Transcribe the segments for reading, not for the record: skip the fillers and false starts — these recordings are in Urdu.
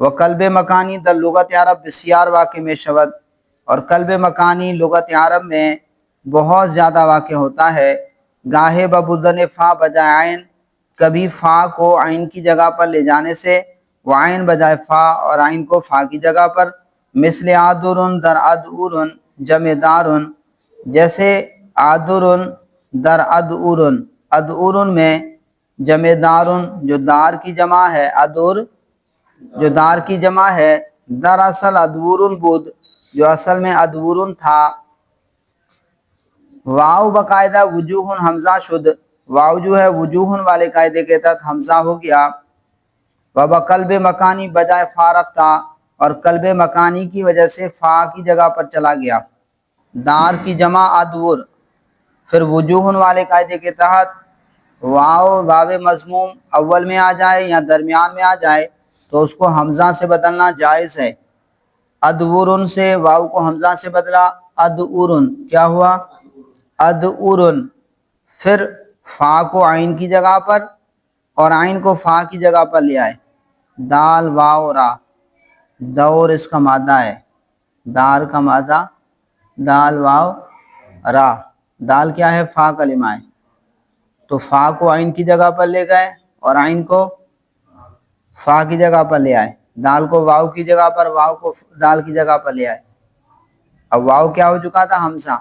و قلب مکانی در لغت عرب بسیار واقع میں شود، اور قلب مکانی لغت عرب میں بہت زیادہ واقع ہوتا ہے۔ گاہے ببردن فا بجائے عین، کبھی فا کو عین کی جگہ پر لے جانے سے، وہ عین بجائے فا اور عین کو فا کی جگہ پر، مثل عادرن در ادعورن جمع دارن، جیسے عادرن در ادعورن، ادعورن میں جمع دارن جو دار کی جمع ہے، ادور جو دار کی جمع ہے، دراصل ادورن بود جو اصل میں ادورن تھا۔ واو باقاعدہ وجوہن حمزہ شد، واو جو ہے وجوہن والے قاعدے کے تحت حمزہ ہو گیا۔ وبا قلب مکانی بجائے فا رفتہ، اور قلب مکانی کی وجہ سے فا کی جگہ پر چلا گیا۔ دار کی جمع ادور، پھر وجوہن والے قاعدے کے تحت واو واو مضموم اول میں آ جائے یا درمیان میں آ جائے تو اس کو حمزہ سے بدلنا جائز ہے۔ ادورن سے واو کو حمزہ سے بدلا ادورن، کیا ہوا؟ ادورن، پھر فا کو عین کی جگہ پر اور عین کو فا کی جگہ پر لے آئے۔ دال واو را، دور اس کا مادہ ہے، دار کا مادہ دال واو را، دال کیا ہے؟ فا کلمہ ہے، تو فا کو عین کی جگہ پر لے گئے اور عین کو فا کی جگہ پر لے آئے، دال کو واو کی جگہ پر، واو کو دال کی جگہ پر لے آئے۔ اب واو کیا ہو چکا تھا؟ حمزہ،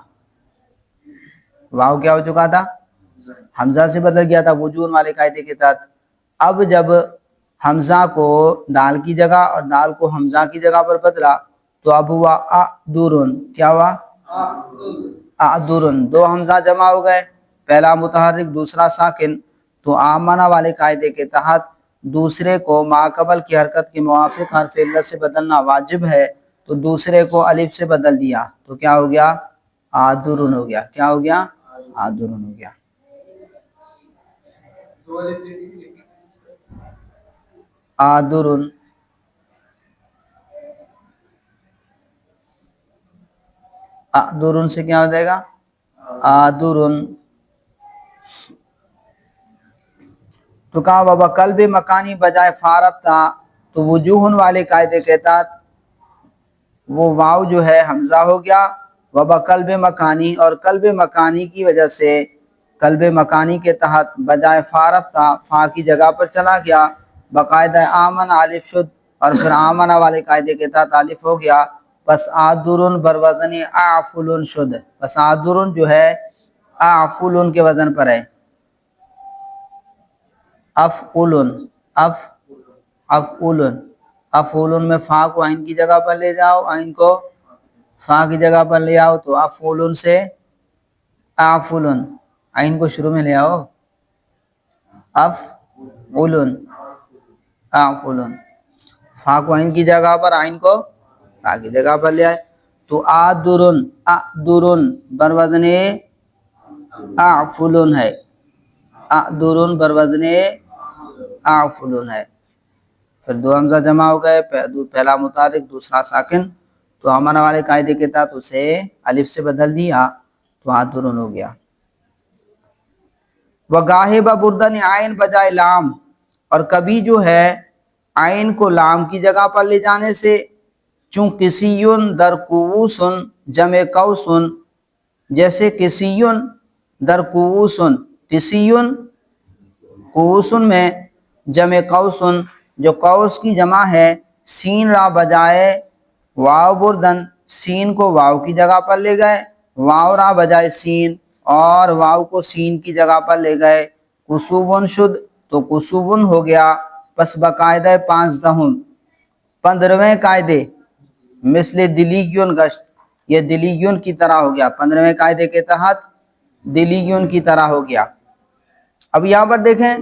واو کیا ہو چکا تھا؟ حمزہ سے بدل گیا تھا وجود والے قاعدے کے تحت۔ اب جب حمزہ کو دال کی جگہ اور دال کو حمزہ کی جگہ پر بدلا تو اب ہوا اعدورن، کیا ہوا؟ اعدورن، دو حمزہ جمع ہو گئے، پہلا متحرک دوسرا ساکن، تو آمنہ والے قاعدے کے تحت دوسرے کو ما قبل کی حرکت کے موافق حرف علت سے بدلنا واجب ہے، تو دوسرے کو الف سے بدل دیا تو کیا ہو گیا؟ آدرن ہو گیا۔ کیا ہو گیا؟ آدرن ہو گیا۔ آدرن، آدرن سے کیا ہو جائے گا؟ آدرن۔ تو کہا وبا قلب مکانی بجائے فارف تھا، تو وجوہن والے قاعدے کے تحت وہ واو جو ہے حمزہ ہو گیا، وبا قلب مکانی، اور قلب مکانی کی وجہ سے قلب مکانی کے تحت بجائے فارف تھا، فا کی جگہ پر چلا گیا، باقاعدہ آمن الف شد، اور پھر آمنہ والے قاعدے کے تحت الف ہو گیا، پس آدرن بروزن اعفلن شد، پس آدرن جو ہے اعفلن کے وزن پر ہے، افعلن، افعلن، افعلن میں فا کو عین کی جگہ پر لے جاؤ، عین کو فا کی جگہ پر لے آؤ تو افعلن سے اعفلن، عین کو شروع میں لے آؤ، افعلن، اعفلن، فا کو عین کی جگہ پر، عین کو فا کی جگہ پر لے آئے تو آدرن، اعدرن بروزن اعفلن ہے، اعدرن بروزن اعفلن ہے، پھر دو حمزہ جمع ہو گئے، پہلا متحرک دوسرا ساکن، تو امن والے قاعدے کے تحت اسے الف سے بدل دیا تو آدرن ہو گیا۔ وگاہے بردن عین بجائے لام، اور کبھی جو ہے عین کو لام کی جگہ پر لے جانے سے، چون کسیون در کوسن جمع کوسن، جیسے کسیون در کوسن، کسیون کوسن میں جمع قوسن جو قوس کی جمع ہے، سین را بجائے واو بردن، سین کو واو کی جگہ پر لے گئے، واو را بجائے سین، اور واو کو سین کی جگہ پر لے گئے، کسوبن شد تو کسوبن ہو گیا، پس باقاعدہ 15ویں قاعدے مثل دلیون گشت، یہ دلیون کی طرح ہو گیا، 15ویں قاعدے کے تحت دلیون کی طرح ہو گیا۔ اب یہاں پر دیکھیں،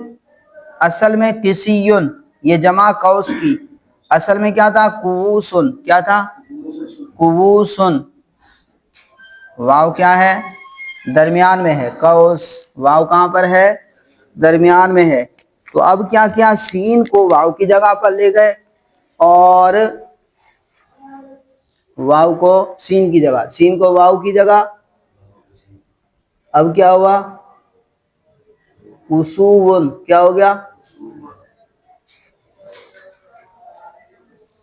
اصل میں کسیون یہ جمع قوس کی، اصل میں کیا تھا؟ کوسن، کیا تھا؟ کوسن، واو کیا ہے؟ درمیان میں ہے، قوس واو کہاں پر ہے؟ درمیان میں ہے، تو اب کیا کیا؟ سین کو واو کی جگہ پر لے گئے اور واو کو سین کی جگہ، سین کو واو کی جگہ، اب کیا ہوا؟ کسوون، کیا ہو گیا؟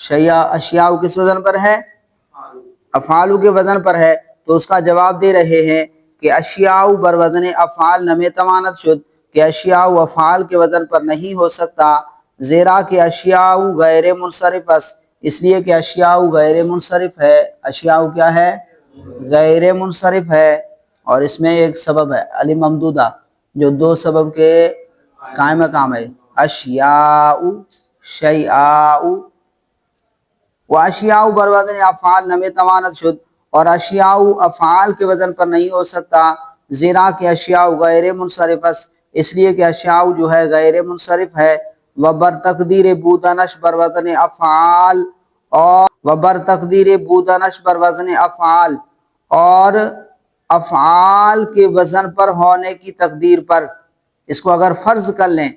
شی'a اشیاء کس وزن پر ہے؟ افعالو کے وزن پر ہے، تو اس کا جواب دے رہے ہیں کہ اشیاء بر وزن افعال نمی توانت شد، کہ اشیاء افعال کے وزن پر نہیں ہو سکتا، زیرا کہ اشیاء غیر منصرف است، اس لیے کہ اشیاء غیر منصرف ہے۔ اشیاء کیا ہے؟ غیر منصرف ہے، اور اس میں ایک سبب ہے علی ممدودہ جو دو سبب کے قائم مقام ہے، اشیاء شیء و اشیاء بر وزن افعال نمی توانت شد، اور اشیاء افعال کے وزن پر نہیں ہو سکتا، زیرا کہ اشیاء غیر منصرف است، اس لیے کہ اشیاء جو ہے غیر منصرف ہے۔ وبر تقدیر بودنش بر وزن افعال، اور وبر تقدیر بودنش بر وزن افعال، اور افعال کے وزن پر ہونے کی تقدیر پر، اس کو اگر فرض کر لیں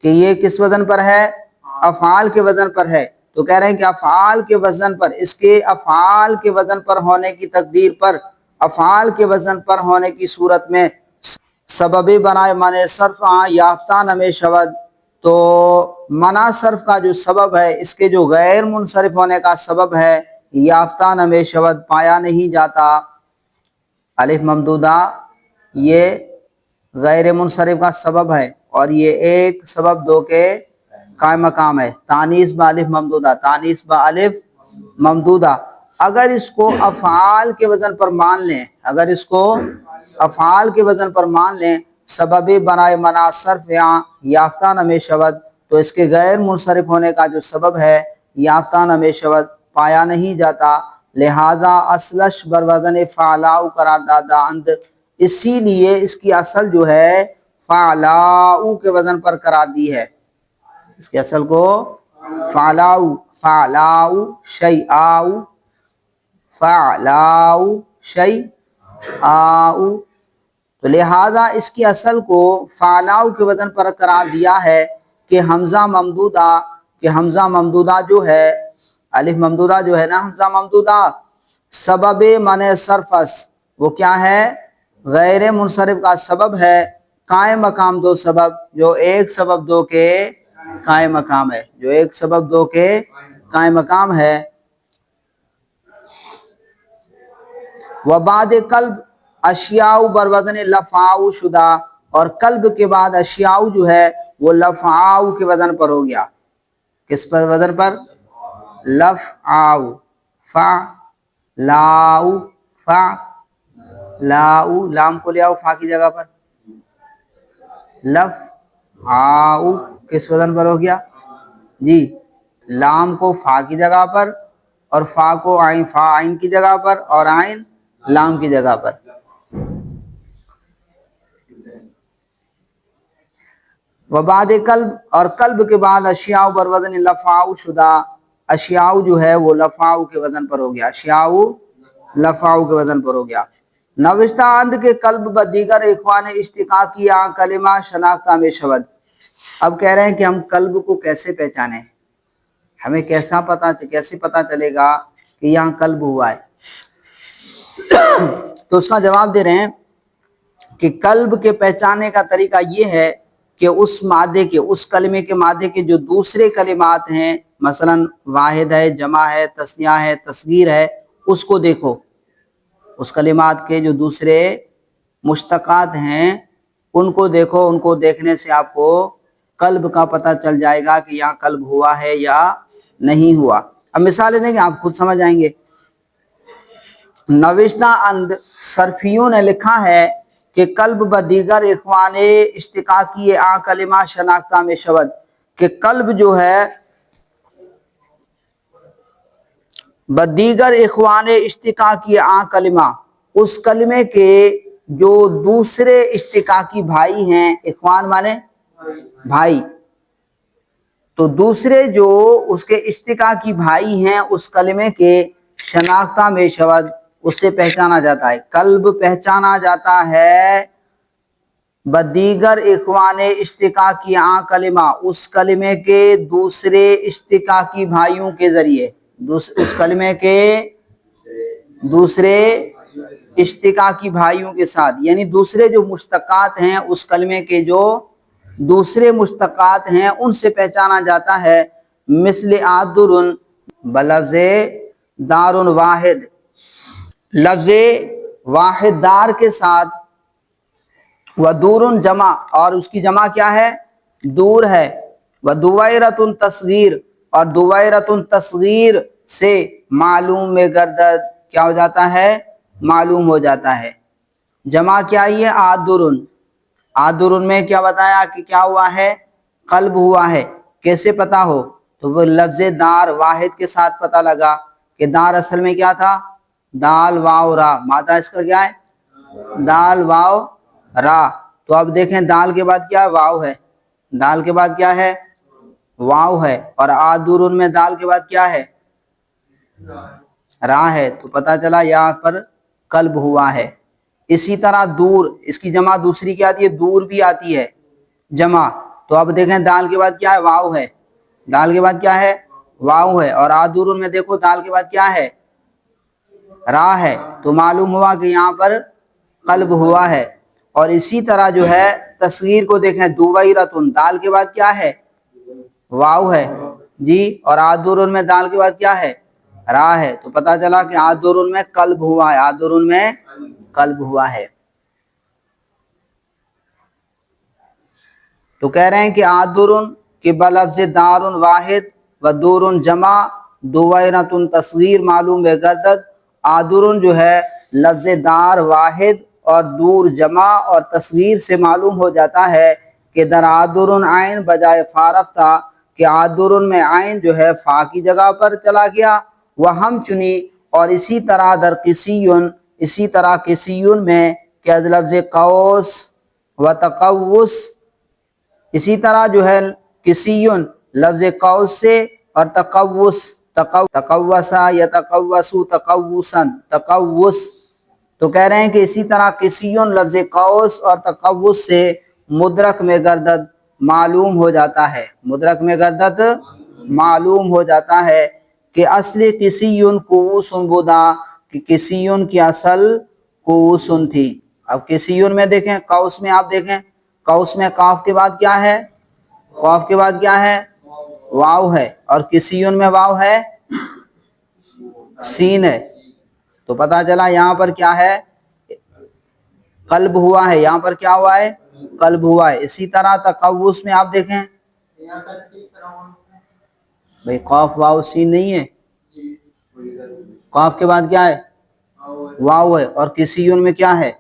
کہ یہ کس وزن پر ہے؟ افعال کے وزن پر ہے، تو کہہ رہے ہیں کہ افعال کے وزن پر، اس کے افعال کے وزن پر ہونے کی تقدیر پر، افعال کے وزن پر ہونے کی صورت میں سبب بنائے منع صرف یافتہ نمی شود، تو منع صرف کا جو سبب ہے، اس کے جو غیر منصرف ہونے کا سبب ہے، یافتہ نمی شود پایا نہیں جاتا۔ الف ممدودہ یہ غیر منصرف کا سبب ہے، اور یہ ایک سبب دو کے قائم مقام ہے، تانیث با الف ممدودہ، تانیث با الف ممدودہ۔ اگر اس کو افعال کے وزن پر مان لیں، اگر اس کو افعال کے وزن پر مان لیں، سبب بنائے منع صرف یافتہ نمی شود، تو اس کے غیر منصرف ہونے کا جو سبب ہے یافتہ نمی شود پایا نہیں جاتا، لہذا اصلش بر وزن فعلاؤ قرار دادا اند، اسی لیے اس کی اصل جو ہے فعلاؤ کے وزن پر قرار دی ہے، اس کے اصل کو فعلاؤ، فعلاؤ شیء فعلاؤ شیء، تو لہذا اس کی اصل کو فعلاؤ کے وزن پر قرار دیا ہے کہ حمزہ ممدودہ، کہ حمزہ ممدودہ جو ہے، الف ممدودہ جو ہے نا حمزہ ممدودہ، سبب منع صرف است، وہ کیا ہے؟ غیر منصرف کا سبب ہے، قائم مقام دو سبب، جو ایک سبب دو کے قائم مقام ہے، جو ایک سبب دو کے قائم مقام ہے۔ وبعد قلب اشیاء بر وزن لفعاء شدہ، اور قلب کے بعد اشیاء جو ہے وہ لفعاء کے وزن پر ہو گیا، کس پر وزن پر؟ لفعاء، فعلاء، فعلاء، لام کو لے آؤ فا کی جگہ پر، لفعاء کس وزن پر ہو گیا؟ جی لام کو فا کی جگہ پر، اور فا کو عین، فا عین کی جگہ پر، اور عین لام کی جگہ پر۔ وبعد قلب، اور قلب کے بعد اشیاء بر وزن لفعاء شدہ، اشیاء جو ہے وہ لفعاء کے وزن پر ہو گیا، اشیاء لفعاء کے وزن پر ہو گیا۔ نوشتہ اند کے قلب ب دیگر اخوان اشتقاقی کلمہ شناختہ میں شود، اب کہہ رہے ہیں کہ ہم قلب کو کیسے پہچانیں، ہمیں کیسے پتہ چلے گا کہ یہاں قلب ہوا ہے؟ تو اس کا جواب دے رہے ہیں کہ قلب کے پہچانے کا طریقہ یہ ہے کہ اس مادے کے، اس کلمے کے مادے کے جو دوسرے کلمات ہیں، مثلا واحد ہے، جمع ہے، تثنیہ ہے، تصغیر ہے، اس کو دیکھو، اس کلمات کے جو دوسرے مشتقات ہیں ان کو دیکھو، ان کو دیکھنے سے آپ کو قلب کا پتہ چل جائے گا کہ یہاں قلب ہوا ہے یا نہیں ہوا۔ اب مثالیں دیں گے آپ خود سمجھ آئیں گے۔ نوشتہ اند صرفیوں نے لکھا ہے کہ قلب بدیگر اخوان اشتقاقی کلمہ شناختہ میں شود، کہ قلب جو ہے بدیگر اخوان اشتقاقی کلمہ، اس کلمے کے جو دوسرے اشتقاقی بھائی ہیں، اخوان مانے بھائی، تو دوسرے جو اس کے اشتقاقی بھائی ہیں اس کلمے کے شناختہ میں شود، اس سے پہچانا جاتا ہے، قلب پہچانا جاتا ہے بدیگر اخوان اشتقاقی کلمہ، اس کلمے کے دوسرے اشتقاقی بھائیوں کے ذریعے، اس کلمے کے دوسرے اشتقاقی بھائیوں کے ساتھ، یعنی دوسرے جو مشتقات ہیں اس کلمے کے جو دوسرے مشتقات ہیں ان سے پہچانا جاتا ہے۔ مثل آدرن، بلفظ دار واحد، لفظ واحد دار کے ساتھ، ودور جمع، اور اس کی جمع کیا ہے؟ دور ہے، ودویرۃ تصغیر، اور دویرۃ تصغیر سے معلوم میں گردد کیا ہو جاتا ہے؟ معلوم ہو جاتا ہے۔ جمع کیا ہی ہے؟ آدرن، آدرن میں کیا بتایا کہ کیا ہوا ہے؟ قلب ہوا ہے۔ کیسے پتا ہو؟ تو وہ لفظ دار واحد کے ساتھ پتہ لگا کہ دار اصل میں کیا تھا؟ دال واو را، مادہ اس کا کیا ہے؟ دال واو را۔ تو اب دیکھیں دال کے بعد کیا ہے؟ واو ہے، دال کے بعد کیا ہے؟ واو ہے، اور آدرن میں دال کے بعد کیا ہے؟ را ہے، تو پتہ چلا یہاں پر قلب ہوا ہے۔ اسی طرح دور، اس کی جمع دوسری کیا آتی ہے؟ دور بھی آتی ہے جمع۔ تو اب دیکھیں دال کے بعد کیا ہے؟ واو ہے، دال کے بعد کیا ہے؟ واو ہے، اور آدرن میں دیکھو دال کے بعد کیا ہے؟ را ہے، تو معلوم ہوا کہ یہاں پر قلب ہوا ہے۔ اور اسی طرح جو ہے تصغیر کو دیکھیں، دویرتن، دال کے بعد کیا ہے؟ واو ہے جی، اور آدرن میں دال کے بعد کیا ہے؟ را ہے، تو پتہ چلا کہ آدرن میں قلب ہوا ہے، آدرن میں قلب ہوا ہے۔ تو کہہ رہے ہیں کہ آدرن کہ بلفظ دار واحد و دور جمع دویرۃ تصغیر معلوم بے گردد، آدرن جو ہے لفظ دار واحد اور دور جمع اور تصغیر سے معلوم ہو جاتا ہے کہ در آدرن عین بجائے فارف تھا، کہ آدرن میں عین جو ہے فا کی جگہ پر چلا گیا، وہ ہم چنی، اور اسی طرح در قسیون، اسی طرح قسیون میں کہ لفظ قوس و تقوس، اسی طرح جو ہے قسیون لفظ قوس سے اور تقوس، تقوسا یا تقوسو تقوسا، تقوس، تو کہہ رہے ہیں کہ اسی طرح قسیون لفظ قوس اور تقوس سے مدرک میں گردد معلوم ہو جاتا ہے، مدرک میں گردد معلوم ہو جاتا ہے کہ اصل قسیون قوسن بودا، کہ قسیون کی اصل قوسن تھی۔ اب قسیون میں دیکھیں، قوس میں آپ دیکھیں، قوس میں قاف کے بعد کیا ہے؟ قاف کے بعد کیا ہے؟ واو ہے، اور قسیون میں واو ہے، سین ہے، تو پتہ چلا یہاں پر کیا ہے؟ قلب ہوا ہے، یہاں پر کیا ہوا ہے؟ قلب ہوا ہے۔ اسی طرح تقوس میں آپ دیکھیں، بھئی قاف واو سین نہیں ہے، قاف کے بعد کیا ہے؟ واو ہے، اور قسیون میں کیا ہے؟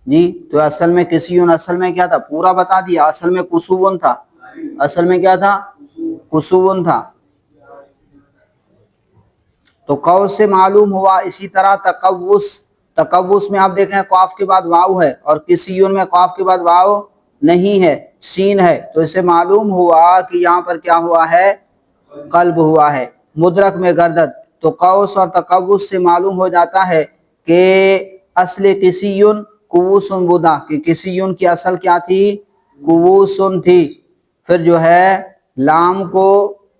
جی، تو اصل میں قسیون اصل میں کیا تھا؟ پورا بتا دیا، اصل میں قصوون تھا، اصل میں کیا تھا؟ قصوون تھا۔ تو قوس سے معلوم ہوا۔ اسی طرح تقوس، تقوس میں آپ دیکھیں قاف کے بعد واو ہے، اور قسیون میں قاف کے بعد واو نہیں ہے، سین ہے، تو اسے معلوم ہوا کہ یہاں پر کیا ہوا ہے؟ قلب ہوا ہے، مدرک میں گردد۔ تو قوس اور تقوس سے معلوم ہو جاتا ہے کہ اصل قسیون قوسن بودا، کہ قسیون کی اصل کیا تھی؟ قوسن تھی۔ پھر جو ہے لام کو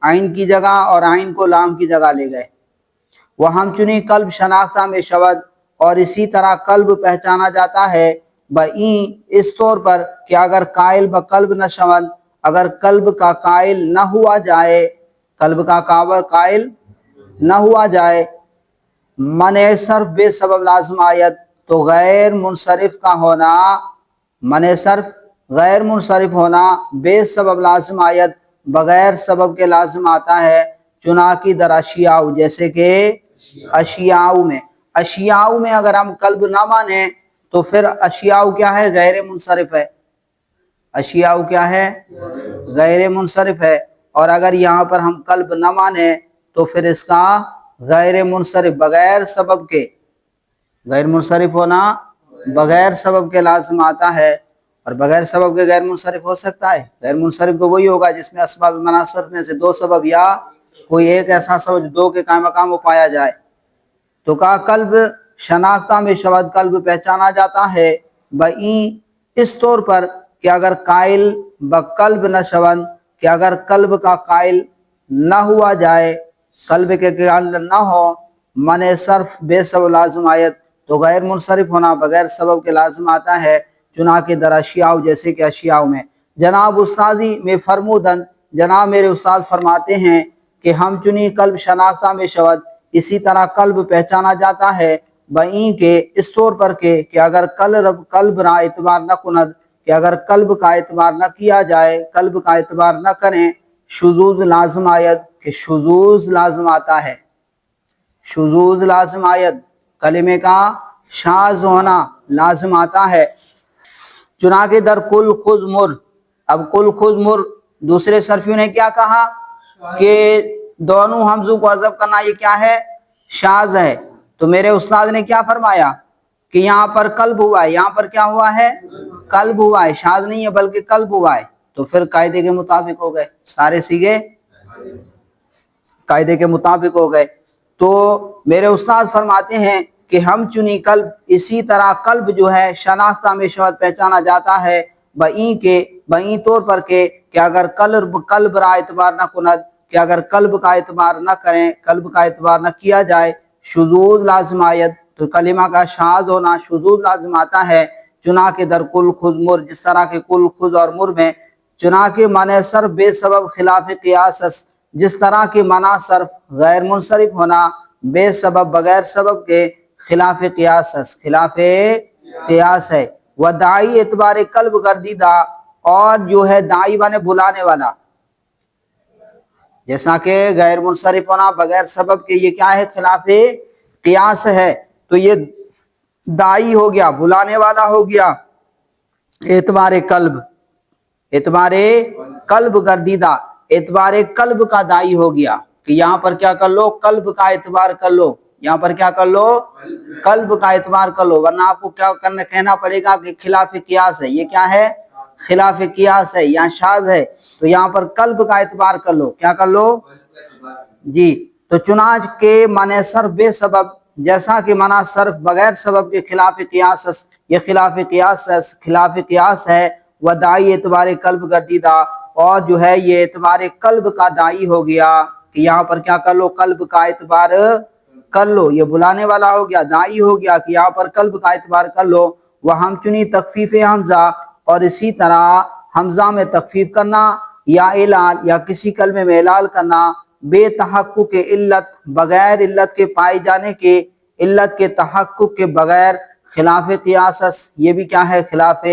عین کی جگہ اور عین کو لام کی جگہ لے گئے۔ وہ ہم چنی قلب شناختہ میں شود، اور اسی طرح قلب پہچانا جاتا ہے بئیں، اس طور پر کہ اگر قائل بقلب نہ شود، اگر قلب کا قائل نہ ہوا جائے، قلب کا قائل نہ ہوا جائے، منع صرف بے سبب لازم آیت، تو غیر منصرف کا ہونا، منع صرف غیر منصرف ہونا بے سبب لازم آیت، بغیر سبب کے لازم آتا ہے، چنانکہ در اشیاء، جیسے کہ اشیاء میں، اشیاء میں اگر ہم قلب نہ مانیں تو پھر اشیاء کیا ہے؟ غیر منصرف ہے، اشیاء کیا ہے؟ غیر منصرف ہے، اور اگر یہاں پر ہم قلب نہ مانیں تو پھر اس کا غیر منصرف بغیر سبب کے، غیر منصرف ہونا بغیر سبب کے لازم آتا ہے، اور بغیر سبب کے غیر منصرف ہو سکتا ہے؟ غیر منصرف تو وہی ہوگا جس میں اسباب مناصرف میں سے دو سبب یا کوئی ایک ایسا سبب دو کے قائم مقام کو پایا جائے۔ تو کہا قلب شناختہ میں شود، قلب پہچانا جاتا ہے بئیں، اس طور پر کہ اگر قائل بقلب نہ شون، کہ اگر قلب کا قائل نہ ہوا جائے، قلب کے قائل نہ ہو، منع صرف بے سبب لازم آیت، تو غیر منصرف ہونا بغیر سبب کے لازم آتا ہے، چنانکہ در اشیاء، جیسے کہ اشیاء میں۔ جناب استاذی میں فرمودن جناب میرے استاد فرماتے ہیں کہ ہم چنی قلب شناختہ میں شود، اسی طرح قلب پہچانا جاتا ہے بئیں کے اس طور پر کہ اگر قلب را اعتبار نہ کند، کہ اگر قلب کا اعتبار نہ کیا جائے، قلب کا اعتبار نہ کریں، شذوذ لازم آیت، کہ شذوذ لازم آتا ہے، شذوذ لازم آیت، کلمے کا شاذ ہونا لازم آتا ہے۔ چنانکہ در کل خذ مر، اب کل خذ مر دوسرے صرفیوں نے کیا کہا کہ دونوں حمزوں کو حذف کرنا یہ کیا ہے؟ شاذ ہے۔ تو میرے استاد نے کیا فرمایا کہ یہاں پر قلب ہوا ہے، یہاں پر کیا ہوا ہے؟ قلب ہوا ہے، شاذ نہیں ہے بلکہ قلب ہوا ہے، تو پھر قاعدے کے مطابق ہو گئے، سارے سیگے قاعدے کے مطابق ہو گئے۔ تو میرے استاد فرماتے ہیں کہ ہم چنی قلب، اسی طرح قلب جو ہے شناختہ میں شود پہچانا جاتا ہے بئیں طور پر کہ اگر قلب را اعتبار نہ کند، کہ اگر قلب کا اعتبار نہ کریں، قلب کا اعتبار نہ کیا جائے، شذوذ لازم آیت، تو کلمہ کا شاذ ہونا شذوذ لازم آتا ہے۔ چنانکہ در کل خذ مر، جس طرح کہ کل خذ اور مر میں، چنانکہ معنی صرف بے سبب خلاف قیاس، جس طرح کہ معنی صرف غیر منصرف ہونا بے سبب بغیر سبب کے خلاف قیاس، خلاف قیاس ہے۔ و دائی اعتبار قلب گردیدہ، اور جو ہے دائی معنی بلانے والا، جیسا کہ غیر منصرف ہونا بغیر سبب کے یہ کیا ہے؟ خلاف قیاس ہے، تو یہ دائی ہو گیا، بلانے والا ہو گیا، اعتبار قلب، اعتبار قلب گردیدہ، اعتبار قلب کا دائی ہو گیا کہ یہاں پر کیا کر لو؟ قلب کا اعتبار کر لو، یہاں پر کیا کر لو؟ قلب کا اعتبار کر لو، ورنہ آپ کو کیا کہنا پڑے گا کہ خلاف قیاس ہے، یہ کیا ہے؟ خلاف قیاس ہے، یہاں شاذ ہے، تو یہاں پر قلب کا اعتبار کر لو، کیا کر لو جی۔ تو چنانچہ کے معنی صرف بے سبب، جیسا کہ معنی صرف بغیر سبب کے خلاف قیاس، یہ خلاف قیاس ہے۔ و دائی اعتبار قلب گردیدہ، اور جو ہے یہ اعتبار قلب کا دائی ہو گیا کہ یہاں پر کیا کر لو؟ قلب کا اعتبار کر لو، یہ بلانے والا ہو گیا، دائی ہو گیا کہ یہاں پر قلب کا اعتبار کر لو۔ وہ ہم چنی تخفیف حمزہ، اور اسی طرح حمزہ میں تخفیف کرنا، یا اعلال، یا کسی کلمے میں اعلال کرنا، بے تحقق علت، بغیر علت کے پائے جانے کے، علت کے تحقق کے بغیر، خلاف قیاس، یہ بھی کیا ہے؟ خلاف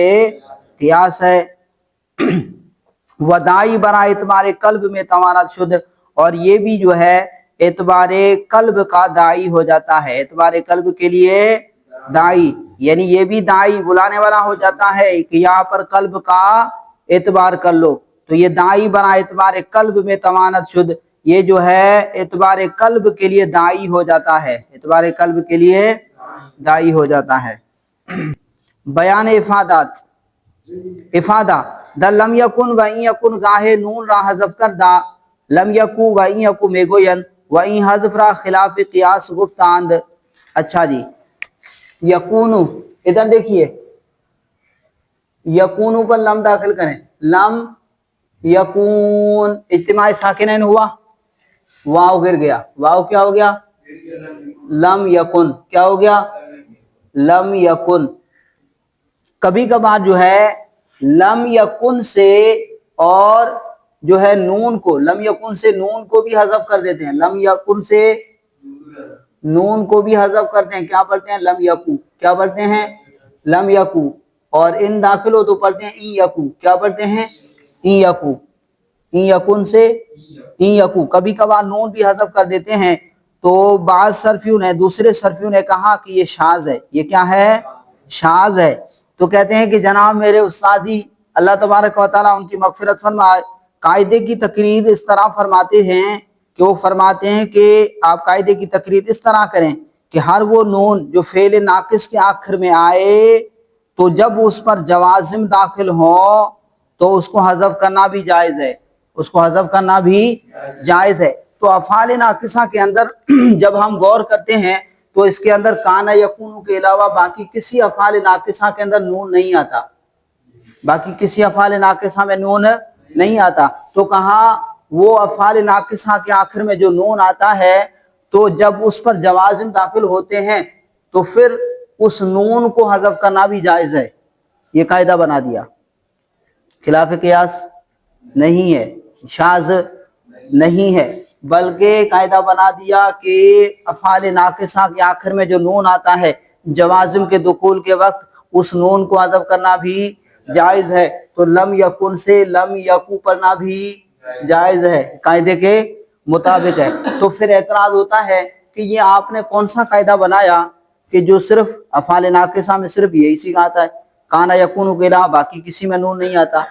قیاس ہے۔ ودائی برا اعتبار قلب میں توانت شد، اور یہ بھی جو ہے اعتبار قلب کا دائی ہو جاتا ہے، اعتبار قلب کے لیے دائی، یعنی یہ بھی دائی بلانے والا ہو جاتا ہے کہ یہاں پر قلب کا اعتبار کر لو، تو یہ دائی برا اعتبار قلب میں توانت شد، یہ جو ہے اعتبار قلب کے لیے دائی ہو جاتا ہے، اعتبار قلب کے لیے دائی ہو جاتا ہے۔ بیان افادات، افادہ دا لم یکن و این یکن گاہے نون را حذف کردہ، لم یکو و این یکو میں گوین و این حذف را خلاف قیاس گفتاند۔ اچھا جی، یکونو، ادھر دیکھیے، یکونو پر لم داخل کریں، لم یکون، اجتماع ساکنین ہوا، واو گر گیا، واو کیا ہو گیا؟ لم یکن، کیا ہو گیا؟ لم یکن۔ کبھی کبھار جو ہے لم یکن سے اور جو ہے نون کو، لم یکن سے نون کو بھی حذف کر دیتے ہیں، لم یکن سے نون کو بھی حذف کرتے ہیں، کیا پڑھتے ہیں؟ لم یکو، کیا پڑھتے ہیں؟ لم یکو، اور ان داخل ہو تو پڑھتے ہیں این یکو، کیا پڑھتے ہیں؟ این یکو، این یکن سے این یکو، کبھی کبھار نون بھی حذف کر دیتے ہیں۔ تو بعض صرفیوں نے، دوسرے صرفیوں نے کہا کہ یہ شاذ ہے، یہ کیا ہے؟ شاذ ہے۔ تو کہتے ہیں کہ جناب میرے استادی اللہ تبارک و تعالیٰ ان کی مغفرت فرمائے، قاعدے کی تقریر اس طرح فرماتے ہیں کہ وہ فرماتے ہیں کہ آپ قاعدے کی تقریر اس طرح کریں کہ ہر وہ نون جو فعل ناقص کے آخر میں آئے تو جب اس پر جوازم داخل ہوں تو اس کو حذف کرنا بھی جائز ہے، اس کو حذف کرنا بھی جائز ہے۔ تو افعال ناقصہ کے اندر جب ہم غور کرتے ہیں تو اس کے اندر کانا یکونو کے علاوہ باقی کسی افعال ناقصہ کے اندر نون نہیں آتا، باقی کسی افعال ناقصہ میں نون نہیں آتا۔ تو کہاں وہ افعال ناقصہ کے آخر میں جو نون آتا ہے تو جب اس پر جوازم داخل ہوتے ہیں تو پھر اس نون کو حذف کرنا بھی جائز ہے، یہ قاعدہ بنا دیا، خلاف قیاس نہیں ہے۔ شاذ نہیں ہے، بلکہ قاعدہ بنا دیا کہ افعال ناقصہ کے آخر میں جو نون آتا ہے جوازم کے دخول کے وقت اس نون کو حذف کرنا بھی جائز ہے، تو لم یکن سے لم یکو پڑھنا بھی جائز ہے، قاعدے کے مطابق ہے۔ تو پھر اعتراض ہوتا ہے کہ یہ آپ نے کون سا قاعدہ بنایا کہ جو صرف افعال ناقصہ میں صرف یہی سکھاتا ہے، کانا یکون کے علاوہ باقی کسی میں نون نہیں آتا۔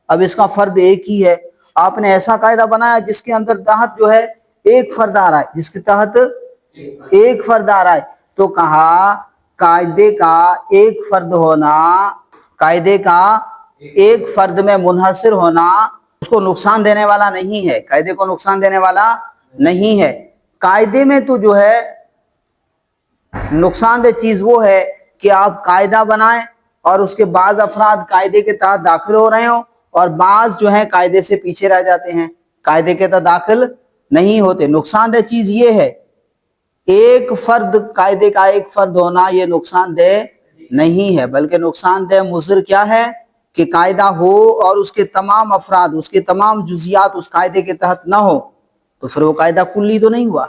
اب اس کا فرد ایک ہی ہے، آپ نے ایسا قاعدہ بنایا جس کے اندر تحت جو ہے ایک فرد آ رہا ہے، جس کے تحت ایک فرد آ رہا ہے، تو کہا قاعدے کا ایک فرد ہونا، قاعدے کا ایک فرد میں منحصر ہونا اس کو نقصان دینے والا نہیں ہے، قاعدے کو نقصان دینے والا نہیں ہے۔ قاعدے میں تو جو ہے نقصان دہ چیز وہ ہے کہ آپ قاعدہ بنائیں اور اس کے بعض افراد قاعدے کے تحت داخل ہو رہے ہوں اور بعض جو ہیں قاعدے سے پیچھے رہ جاتے ہیں، قاعدے کے تحت داخل نہیں ہوتے۔ نقصان دہ چیز یہ ہے، ایک فرد، قاعدے کا ایک فرد ہونا یہ نقصان دہ نہیں ہے، بلکہ نقصان دہ مضر کیا ہے کہ قاعدہ ہو اور اس کے تمام افراد، اس کے تمام جزیات اس قاعدے کے تحت نہ ہو، تو پھر وہ قاعدہ کلی تو نہیں ہوا۔